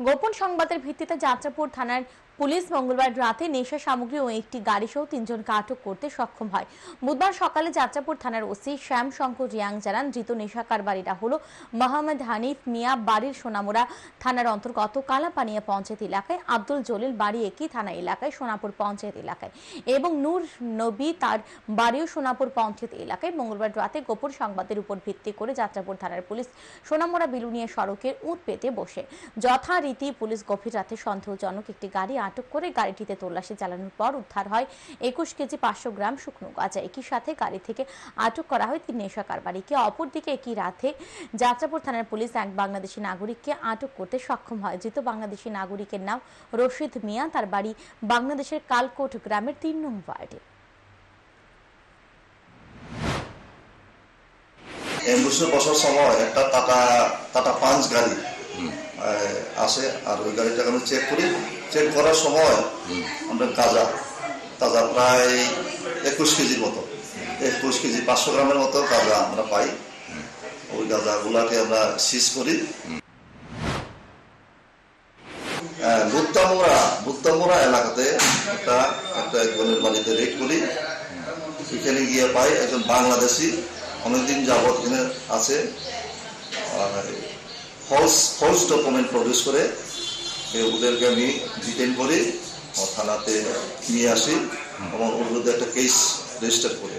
গোপন সংবাদের ভিত্তিতে যাত্রাপুর থানার পুলিশ মঙ্গলবার রাতে নেশা সামগ্রী ও একটি গাড়ি সহ 3 জনকে আটক করতে সক্ষম হয়। বুধবার সকালে যাত্রাপুর থানার ওসি শ্যাম শঙ্কর রিয়াং জানান, ধৃত নেশা কারবারিরা হলো মোহাম্মদ হানিফ মিয়া, বাড়ির সোনামুড়া থানার অন্তর্গত কালাপানিয়া পঞ্চায়েত এলাকায়, আব্দুল জলিল বাড়ি একই থানা এলাকায় সোনাপুর পঞ্চায়েত এলাকায় এবং নূর নবী তার বাড়িও সোনাপুর পঞ্চায়েত এলাকায়। মঙ্গলবার রাতে গোপন সংবাদের উপর ভিত্তি করে যাত্রাপুর থানার পুলিশ সোনামুড়া বিলুনিয়া সড়কের উঁট পেতে বসে যথারীতি পুলিশ গভীর রাতে সন্দেহজনক একটি গাড়ি আটক করে গাড়িটিতে তল্লাশি চালানোর পর উদ্ধার হয় 21 কেজি 500 গ্রাম শুকনো গাঁজা। একই সাথে গাড়ি থেকে আটক করা হয় 3 নেশা কারবারিকে। অপরদিকে একই রাতে যাত্রাপুর থানার পুলিশ এক বাংলাদেশি নাগরিককে আটক করতে সক্ষম হয়। ধৃত বাংলাদেশি নাগরিকের নাম রশিদ মিয়া, তার বাড়ি বাংলাদেশের কালকোট গ্রামের 3 নং ওয়ার্ডে। অ্যাম্বুলেন্সে বসার সময় একটা টাটা পাঞ্চ গাড়ি আসে, আর ওই গাড়িটাকে আমরা চেক করার সময় আমরা গাঁজা প্রায় 21 কেজির মতো, 21 কেজি 500 গ্রামের মতো গাঁজা আমরা পাই। ওই গাঁজাগুলাকে আমরা সিজ করি। বুত্তামোড়া এলাকাতে একটা একজনের বাড়িতে রেড করি। এখানে গিয়ে পাই একজন বাংলাদেশি, অনেকদিন যাবৎ এখানে আছে, ফলস ডকুমেন্ট প্রডিউস করে ওদেরকে আমি ডিটেইন করি, থানাতে নিয়ে আসি এবং ওর বিরুদ্ধে একটা কেস রেজিস্টার করি।